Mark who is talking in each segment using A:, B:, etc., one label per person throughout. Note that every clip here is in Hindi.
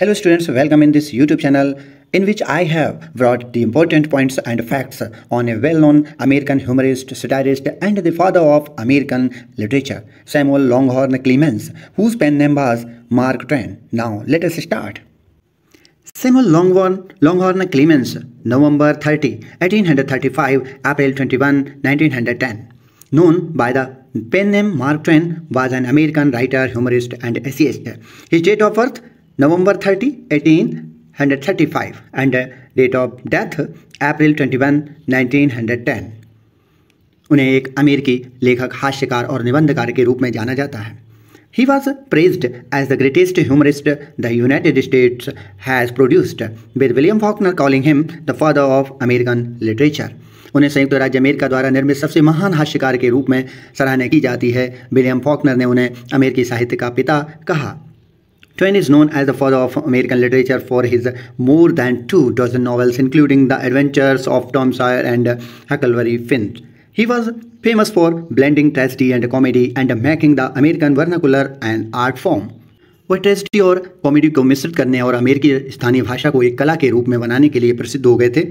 A: Hello students, welcome in this YouTube channel in which I have brought the important points and facts on a well-known American humorist, satirist and the father of American literature, Samuel Longhorn Clemens, whose pen name was Mark Twain. Now let us start. Samuel Longhorn Clemens, November 30, 1835, April 21, 1910. Known by the pen name Mark Twain, was an American writer, humorist and essayist. His date of birth November 30, 1835 and date of death April 21, 1910. उन्हें एक अमेरिकी लेखक, हास्यकार और निबंधकार के रूप में जाना जाता है. He was praised as the greatest humorist the United States has produced, with William Faulkner calling him the father of American literature. उन्हें संयुक्त राज्य अमेरिका द्वारा निर्मित सबसे महान हास्यकार के रूप में सराहना की जाती है. विलियम फॉकनर ने उन्हें अमेरिकी साहित्य का पिता कहा. Twain is known as the father of American literature for his more than 24 novels, including The Adventures of Tom Sawyer and Huckleberry Finn. He was famous for blending tragedy and comedy and making the American vernacular an art form. वह ट्रेजेडी और कॉमेडी को मिश्रित करने और अमेरिकी स्थानीय भाषा को एक कला के रूप में बनाने के लिए प्रसिद्ध हो गए थे.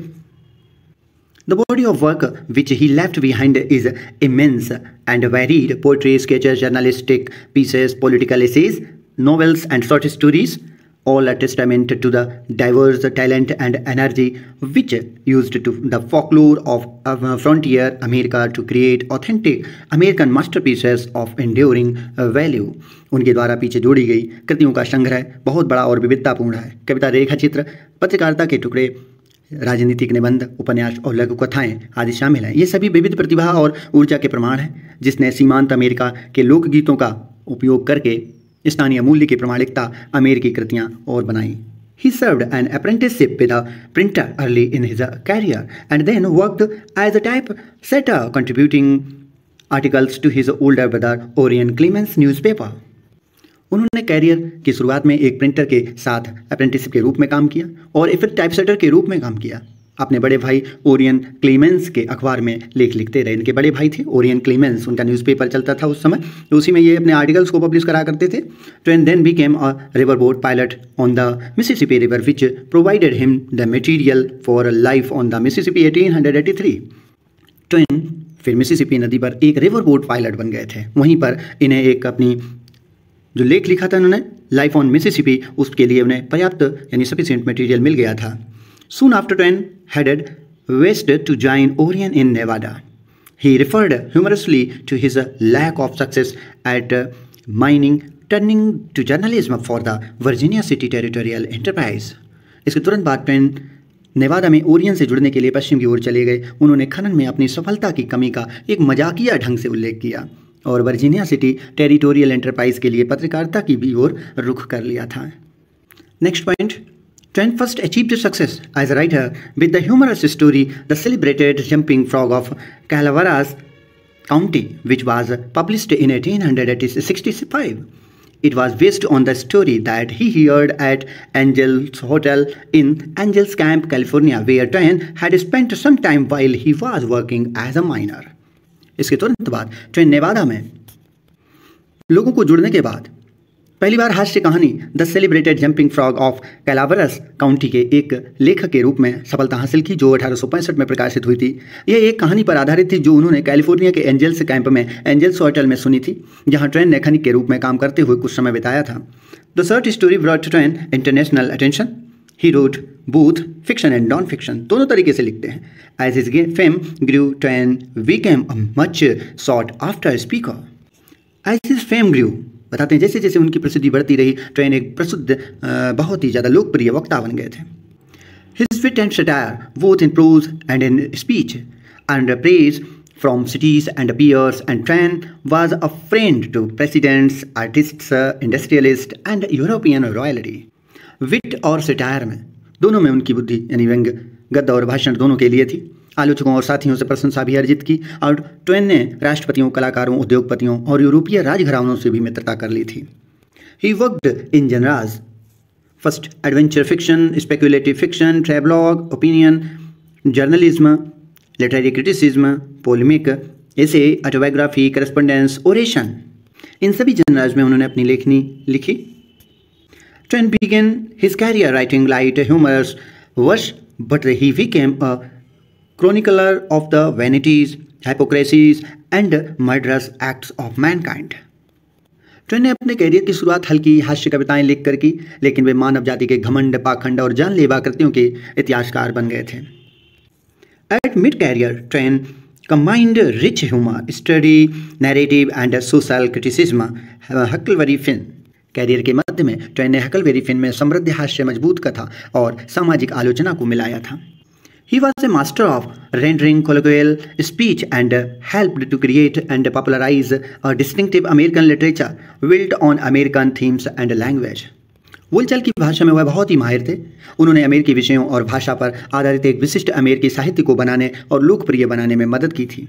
A: The body of work which he left behind is immense and varied. Poetry, sketches, journalistic pieces, political essays, novels and short stories, all a testament to the diverse talent and energy which used to the folklore of frontier America to create authentic American masterpieces of enduring value. उनके द्वारा पीछे जोड़ी गई कृतियों का संग्रह बहुत बड़ा और विविधतापूर्ण है. कविता, रेखा चित्र, पत्रकारिता के टुकड़े, राजनीतिक निबंध, उपन्यास और लघु कथाएं आदि शामिल हैं. ये सभी विविध प्रतिभा और ऊर्जा के प्रमाण हैं जिसने सीमांत अमेरिका के लोकगीतों का उपयोग करके स्थानीय मूल्य की प्रमाणिकता अमेरिकी कृतियां और बनाई. He served an apprenticeship with a printer early in his career and then worked as a typesetter, contributing articles to his older brother Orion Clemens newspaper. उन्होंने कैरियर की शुरुआत में एक प्रिंटर के साथ अप्रेंटिसशिप के रूप में काम किया और फिर टाइपसेटर के रूप में काम किया. अपने बड़े भाई ओरियन क्लेमेंस के अखबार में लेख लिखते रहे. इनके बड़े भाई थे ओरियन क्लेमेंस, उनका न्यूज़पेपर चलता था उस समय, तो उसी में ये अपने आर्टिकल्स को पब्लिश करा करते थे. Twain then became a river boat pilot on the Mississippi river which provided him the material for life on the Mississippi 1883. Twain फिर मिसिसिपी नदी पर एक रिवर बोट पायलट बन गए थे. वहीं पर इन्हें एक अपनी जो लेख लिखा था उन्होंने लाइफ ऑन मिसिसिपी, उसके लिए उन्हें पर्याप्त यानी सफिशिएंट मटेरियल मिल गया था. Soon after Twain headed west to join Orion in Nevada. He referred humorously to his lack of success at mining, turning to journalism for the Virginia City Territorial Enterprise. इसके तुरंत बाद ट्वेन नेवादा में ओरियन से जुड़ने के लिए पश्चिम की ओर चले गए. उन्होंने खनन में अपनी सफलता की कमी का एक मजाकिया ढंग से उल्लेख किया और वर्जीनिया सिटी टेरिटोरियल एंटरप्राइज के लिए पत्रकारिता की भी ओर रुख कर लिया था. Next point. Twain first achieved success as a writer with the humorous story The Celebrated Jumping Frog of Calaveras County, which was published in 1865. It was based on the story that he heard at Angel's Hotel in Angel's Camp, California, where Twain had spent some time while he was working as a miner. इसके तुरंत बाद ट्वेन नेवादा में लोगों को जुड़ने के बाद पहली बार हास्य कहानी the celebrated jumping frog of Calaveras County के एक लेखक के रूप में सफलता हासिल की, जो 1865 में प्रकाशित हुई थी. यह एक कहानी पर आधारित थी जो उन्होंने कैलिफोर्निया के एंजल्स कैंप में एंजल्स होटल में सुनी थी, जहां ट्वेन ने खनिक के रूप में काम करते हुए कुछ समय बिताया था. The short story brought Twain international attention. He wrote both fiction and non fiction, दोनों तरीके से लिखते हैं. As his fame grew Twain became a much sought after speaker. As his fame grew, बताते हैं जैसे जैसे उनकी प्रसिद्धि बढ़ती रही, ट्वेन एक प्रसिद्ध बहुत ही ज़्यादा लोकप्रिय वक्ता बन गए थे. His wit and satire both in prose and in speech and praise from cities and peers and Twain was a friend to presidents, artists, industrialist and European royalty. Wit और सटायर में दोनों में उनकी बुद्धि यानी व्यंग, गद्य और भाषण दोनों के लिए थी. आलोचकों और साथियों से प्रशंसा भी अर्जित की और ट्वेन ने राष्ट्रपतियों, कलाकारों, उद्योगपतियों और यूरोपीय राजघरानों से भी मित्रता कर ली थी. He worked in genres first adventure fiction, speculative fiction, travelogue, opinion journalism, literary criticism, polemic, essay, autobiography, correspondence, oration. इन सभी जनराज में उन्होंने अपनी लेखनी लिखी. Twain began his career writing light, humorous verse, but he became a chronicler of the vanities, hypocrisies, and murderous acts of mankind. Twain ने अपने कैरियर की शुरुआत हल्की हास्य कविताएं लिखकर की, लेकिन वे मानव जाति के घमंड, पाखंड और जानलेवा कृत्यों के इतिहासकार बन गए थे। At mid-career, Twain combined rich humor, steady narrative, and social criticism. Huckleberry Finn career के मध्य में ट्वेन ने हकलबेरी फिन में समृद्ध हास्य, मजबूत कथा और सामाजिक आलोचना को मिलाया था। He was a master of rendering colloquial speech and helped to create and popularize a distinctive American literature built on American themes and language. बोलचाल की भाषा में वह बहुत ही माहिर थे। उन्होंने अमेरिकी विषयों और भाषा पर आधारित एक विशिष्ट अमेरिकी साहित्य को बनाने और लोकप्रिय बनाने में मदद की थी।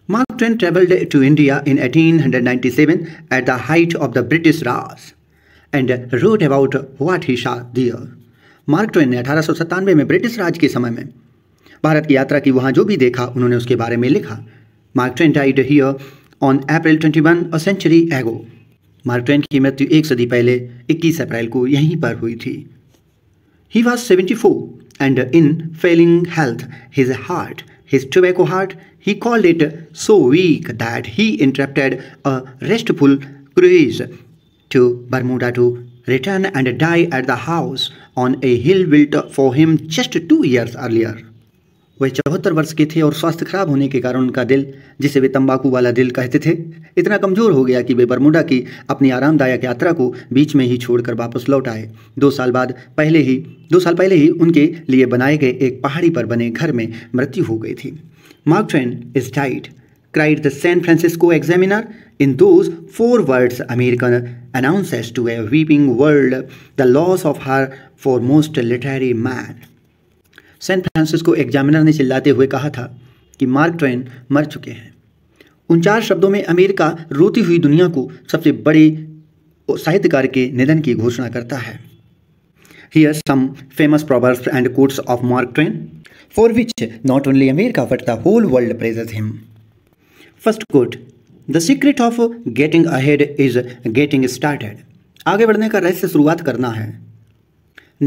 A: Mark Twain traveled to India in 1897 at the height of the British Raj and wrote about what he saw there. Mark Twain ने 1897 में ब्रिटिश राज के समय में भारत की यात्रा की, वहाँ जो भी देखा उन्होंने उसके बारे में लिखा। Mark Twain died here on April 21 a century ago. Mark Twain की मृत्यु एक सदी पहले 21 अप्रैल को यहीं पर हुई थी। He was 74 and in failing health, his tobacco heart, he called it so weak that he interrupted a restful cruise to Bermuda to return and die at the house on a hill built for him just 2 years earlier. वह 74 वर्ष के थे और स्वास्थ्य खराब होने के कारण उनका दिल, जिसे वे तंबाकू वाला दिल कहते थे, इतना कमजोर हो गया कि वे बरमुडा की अपनी आरामदायक यात्रा को बीच में ही छोड़कर वापस लौट आए। 2 साल पहले ही उनके लिए बनाए गए एक पहाड़ी पर बने घर में मृत्यु हो गई थी। Mark Twain is died, cried the San Francisco Examiner. In those 4 words, America announces to a weeping world the loss of her foremost literary man. San Francisco Examiner ने चिल्लाते हुए कहा था कि मार्क ट्वेन मर चुके हैं। उन 4 शब्दों में अमेरिका रोती हुई दुनिया को सबसे बड़े साहित्यकार के निधन की घोषणा करता है। Here some famous proverbs and quotes of Mark Twain, for which not only America but the whole world praises him. First quote, the secret of getting ahead is getting started. आगे बढ़ने का रहस्य शुरुआत करना है।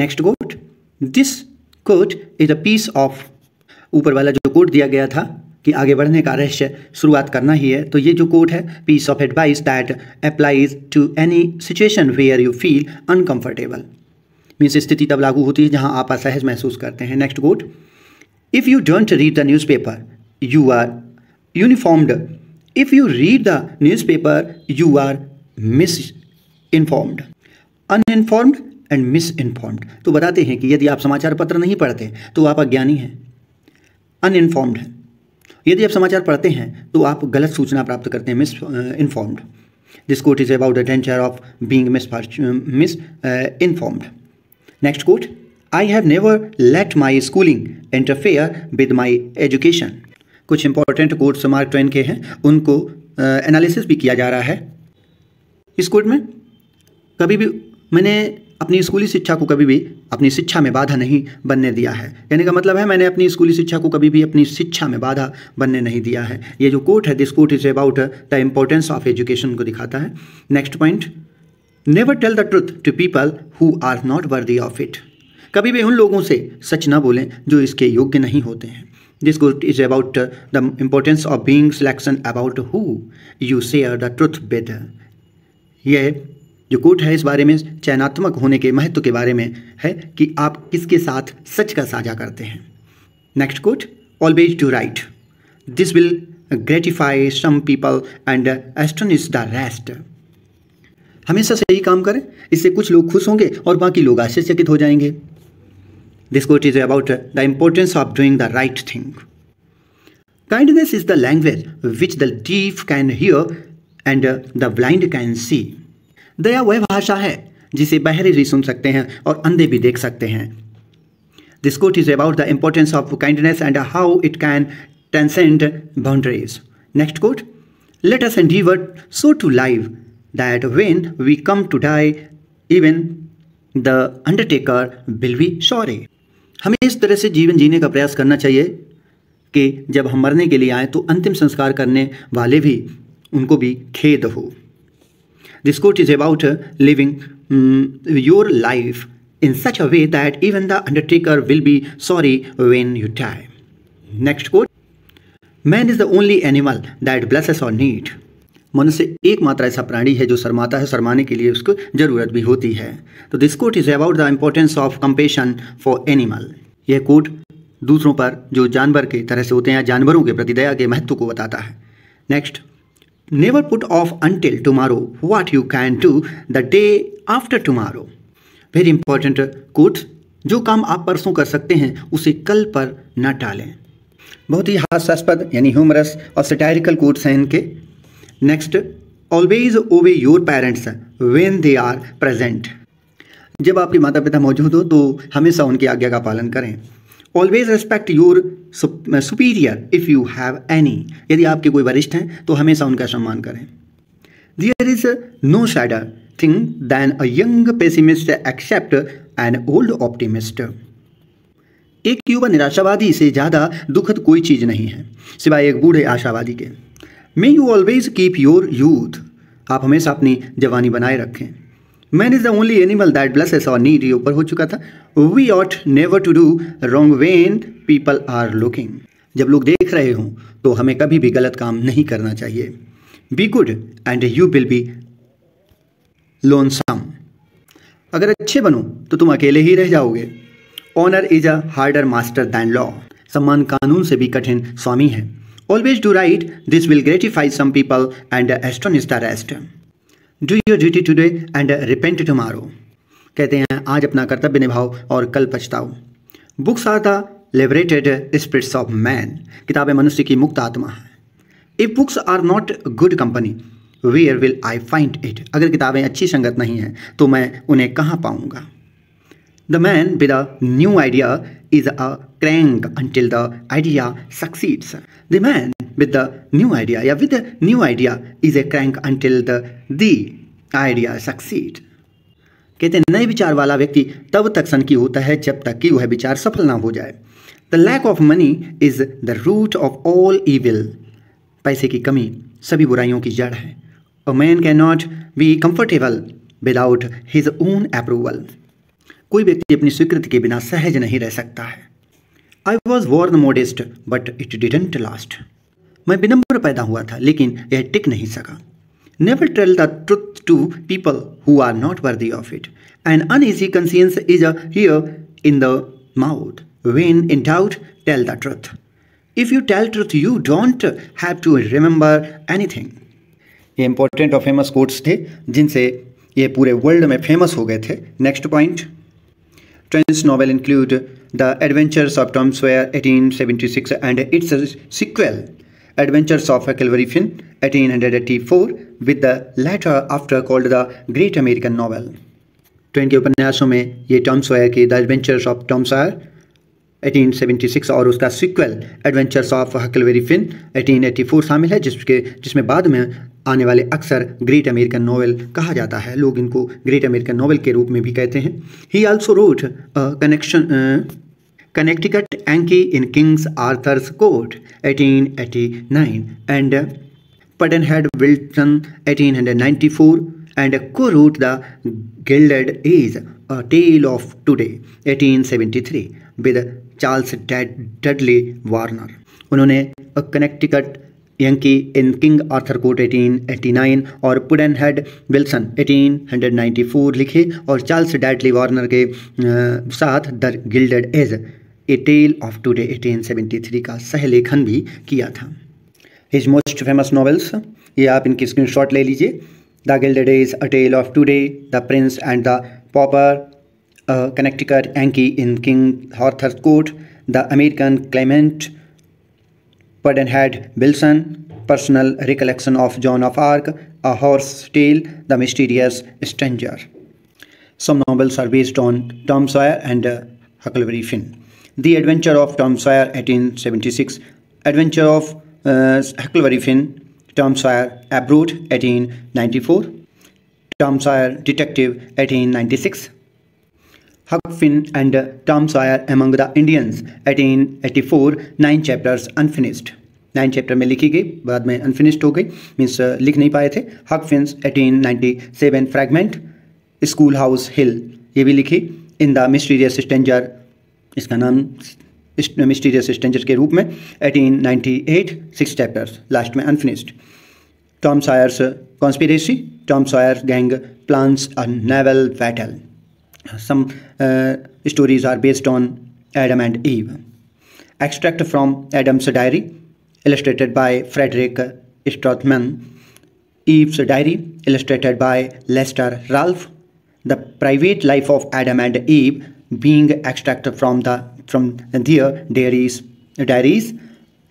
A: Next quote, this quote is a piece of, ऊपर वाला जो कोट दिया गया था कि आगे बढ़ने का रहस्य शुरुआत करना ही है, तो ये जो कोट है, piece of advice that applies to any situation where you feel uncomfortable. Means स्थिति तब लागू होती है जहां आप असहज महसूस करते हैं। Next quote, if you don't read the newspaper you are uniformed, if you read the newspaper you are misinformed. Uninformed and misinformed तो बताते हैं कि यदि आप समाचार पत्र नहीं पढ़ते तो आप अज्ञानी हैं, अनइन्फॉर्म्ड हैं। यदि आप समाचार पढ़ते हैं तो आप गलत सूचना प्राप्त करते हैं, misinformed. This quote is about the danger of being misinformed. Next quote, I have never let my schooling interfere with my education. कुछ इंपॉर्टेंट कोट्स मार्क ट्वेन के हैं, उनको एनालिसिस भी किया जा रहा है। इस कोट में कभी भी मैंने अपनी स्कूली शिक्षा को कभी भी अपनी शिक्षा में बाधा नहीं बनने दिया है। कहने का मतलब है मैंने अपनी स्कूली शिक्षा को कभी भी अपनी शिक्षा में बाधा बनने नहीं दिया है। ये जो कोट है, this quote is about the importance of education को दिखाता है। Next point, never tell the truth to people who are not worthy of it. कभी भी उन लोगों से सच ना बोलें जो इसके योग्य नहीं होते हैं। This quote is about the importance of being selection about who you share the truth with. यह जो कोट है इस बारे में चयनात्मक होने के महत्व के बारे में है कि आप किसके साथ सच का साझा करते हैं। Next quote, always to right, this will gratify some people and astonish the rest. हमेशा सही काम करें, इससे कुछ लोग खुश होंगे और बाकी लोग आश्चर्यचकित हो जाएंगे। This quote is about the importance of doing the right thing. Kindness is the language which the deaf can hear and the blind can see. दया वह भाषा है जिसे बहरे भी सुन सकते हैं और अंधे भी देख सकते हैं। This quote is about the importance of kindness and how it can transcend boundaries. Next quote, let us endeavour so to live that when we come to die even the undertaker will be sorry. हमें इस तरह से जीवन जीने का प्रयास करना चाहिए कि जब हम मरने के लिए आए तो अंतिम संस्कार करने वाले भी, उनको भी खेद हो। This quote is about living your life in such a way that even the undertaker will be sorry when you die. Next quote. Man is the only animal that blushes or need. मनुष्य एकमात्र ऐसा प्राणी है जो शर्माता है, शर्माने के लिए उसको जरूरत भी होती है. तो this quote is about the importance of compassion for animal. यह कोट दूसरों पर जो जानवर के तरह से होते हैं, जानवरों के प्रति दया के महत्व को बताता है. Next. Never put off until tomorrow what you can do the day after tomorrow. Very important coat. जो काम आप परसों कर सकते हैं उसे कल पर न टालें. बहुत ही हास्यास्पद यानी ह्यूमरस और सटायरिकल कोट्स हैं इनके. Next. Always obey your parents when they are present. जब आपके माता पिता मौजूद हो तो हमेशा उनकी आज्ञा का पालन करें. Always respect your superior if you have any. यदि आपके कोई वरिष्ठ हैं तो हमेशा उनका सम्मान करें. There is no sadder thing than a young pessimist except an old optimist. एक युवा निराशावादी से ज़्यादा दुखद कोई चीज़ नहीं है सिवाय एक बूढ़े आशावादी के. May you always keep your youth. आप हमेशा अपनी जवानी बनाए रखें. Man is the only animal that blushes or need. ये ऊपर हो चुका था. We ought never to do wrong when people are looking. जब लोग देख रहे हों तो हमें कभी भी गलत काम नहीं करना चाहिए. Be good and you will be lonesome. अगर अच्छे बनो तो तुम अकेले ही रह जाओगे. Honour is a harder master than law. सम्मान कानून से भी कठिन स्वामी है. Always do right. This will gratify some people and astonish the rest. Do your duty today and repent tomorrow. कहते हैं आज अपना कर्तव्य निभाओ और कल पछताओ. Books are the liberated spirits of man. किताबें मनुष्य की मुक्त आत्मा है. If books are not good company where will I find it. अगर किताबें अच्छी संगत नहीं हैं तो मैं उन्हें कहाँ पाऊँगा. The man with a new idea is a crank until the idea succeeds. The man with the new idea, with the new idea is a crank until the idea succeeds. कहते हैं नए विचार वाला व्यक्ति तब तक सनकी होता है जब तक कि वह विचार सफल ना हो जाए. The lack of money is the root of all evil. पैसे की कमी सभी बुराइयों की जड़ है. A man cannot be comfortable without his own approval. कोई व्यक्ति अपनी स्वीकृति के बिना सहज नहीं रह सकता है. I was born modest but it didn't last. मैं विनम्र पैदा हुआ था लेकिन यह टिक नहीं सका. Never tell the truth to people who are not worthy of it. An uneasy conscience is a hair in the mouth. When in doubt tell the truth. If you tell truth you don't have to remember anything. ये इंपॉर्टेंट और फेमस कोट्स थे जिनसे ये पूरे वर्ल्ड में फेमस हो गए थे. Next point. Twins novel include The Adventures of Tom Sawyer 1876 and its sequel Adventures of Huckleberry Finn 1884 with the latter after called the Great American Novel. Twain के उपन्यासों में ये टॉम सॉयर की the adventures of Tom Sawyer 1876 और उसका sequel adventures of Huckleberry Finn 1884 शामिल है जिसमें बाद में आने वाले अक्सर ग्रेट अमेरिकन नॉवेल कहा जाता है. लोग इनको ग्रेट अमेरिकन नॉवेल के रूप में भी कहते हैं. He also wrote Connecticut Yankee in Kings Arthur's Court 1889 and Pudd'nhead Wilson 1894 and co-wrote The Gilded Age, A Tale of Today 1873 with Charles Dudley Warner. उन्होंने कनेक्टिकट यंकी इन किंग आर्थर कोर्ट 1889 और पुडनहेड विल्सन 1894 लिखे और चार्ल्स डडली वार्नर के साथ the gilded age a tale of today 1873 का सहलेखन भी किया था. हिज मोस्ट फेमस नॉवेल्स, ये आप इनकी स्क्रीनशॉट ले लीजिए. The gilded age, a tale of today, the prince and the pauper, Connecticut Yankee in King Arthur's Court, The American Clement, Pudd'nhead Wilson, Personal Recollection of Joan of Arc, A Horse Tale, The Mysterious Stranger. Some novels are based on Tom Sawyer and Huckleberry Finn. The Adventure of Tom Sawyer 1876, Adventure of Huckleberry Finn, Tom Sawyer Abroad 1894, Tom Sawyer Detective 1896, Huck Finn and Tom Sawyer Among the Indians 1884, 9 chapters unfinished. 9 chapter में लिखी गई, बाद में अनफिनिश्ड हो गई, मीन्स लिख नहीं पाए थे। हक फिन्स 1897 फ्रैगमेंट, स्कूल हाउस हिल ये भी लिखी। इन द मिस्टीरियस स्ट्रेंजर, इसका नाम मिस्टीरियस स्ट्रेंजर के रूप में 1898 6 चैप्टर्स, लास्ट में unfinished. Tom Sawyer's conspiracy, Tom Sawyer gang plans a naval battle, some stories are based on Adam and Eve. Extract from Adam's diary illustrated by Frederick Strothman, Eve's Diary illustrated by Lester Ralph, The Private Life of Adam and Eve being extracted from their diaries,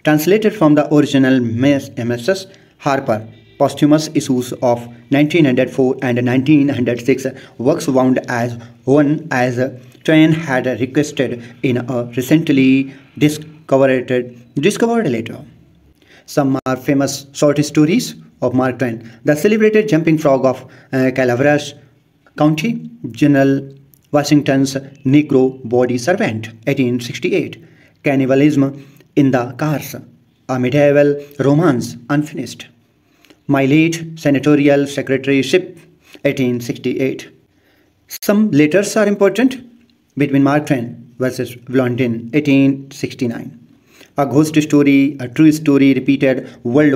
A: translated from the original Mrs. Harper, posthumous issues of 1904 and 1906, works wound as one as Twain had requested in a recently discovered letter. Some are famous short stories of Mark Twain. The celebrated Jumping Frog of Calaveras County, General Washington's Negro Body Servant, 1868. Cannibalism in the Cars, a medieval romance, unfinished. My Late Senatorial Secretaryship, 1868. Some letters are important between Mark Twain versus Blondin, 1869. A ghost story, a true story repeated word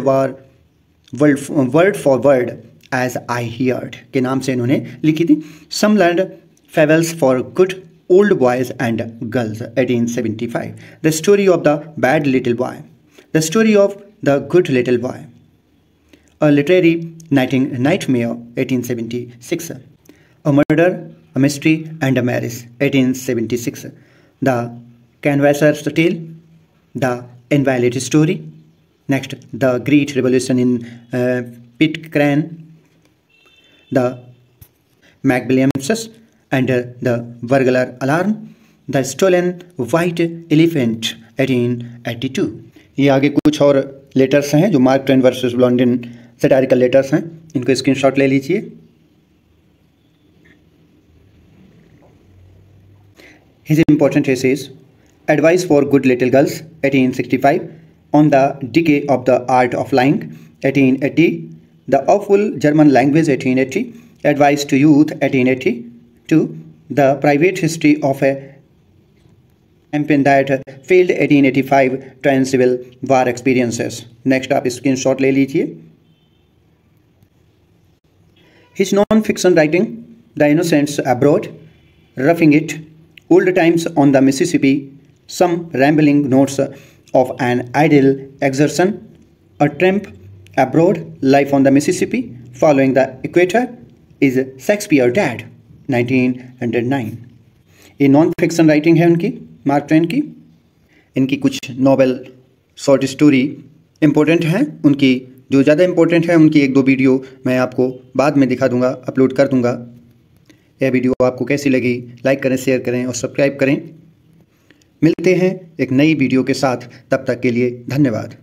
A: for word as I heard के नाम से इन्होंने लिखी थी। Some learned fables for good old boys and girls, 1875. The story of the bad little boy, the story of the good little boy, a literary nightmare, 1876. A murder, a mystery and a marriage, 1876. The Canvasser's Tale, The Invalid Story. Next, The Great Revolution in Pitcairn, The McWilliamses and the Burglar Alarm, The Stolen White Elephant, 1882. ये आगे कुछ और लेटर्स हैं जो मार्क ट्वेन वर्सेस ब्लॉन्डिन सैटारिकल लेटर्स हैं, इनको स्क्रीनशॉट ले लीजिए। His important essays, Advice for Good Little Girls, 1865, On the Decay of the Art of Lying, 1880, The Awful German Language, 1880, Advice to Youth, 1882, The Private History of a Campaign That Failed, 1885, Twain Civil War Experiences. Next आप स्क्रीनशॉट ले लीजिए। His non-fiction writing, The Innocents Abroad, Roughing It, Old Times on the Mississippi, Some Rambling Notes of an Idle Exertion, A Tramp Abroad, Life on the Mississippi, Following the Equator, Is Shakespeare Dead, 1909. ये नॉन फिक्शन राइटिंग है उनकी, मार्क ट्वेन की। इनकी कुछ नॉवेल शॉर्ट स्टोरी इम्पोर्टेंट हैं उनकी, जो ज़्यादा इम्पोर्टेंट है उनकी 1-2 वीडियो मैं आपको बाद में दिखा दूंगा, अपलोड कर दूंगा। यह वीडियो आपको कैसी लगी, लाइक करें, शेयर करें और सब्सक्राइब करें। मिलते हैं एक नई वीडियो के साथ, तब तक के लिए धन्यवाद।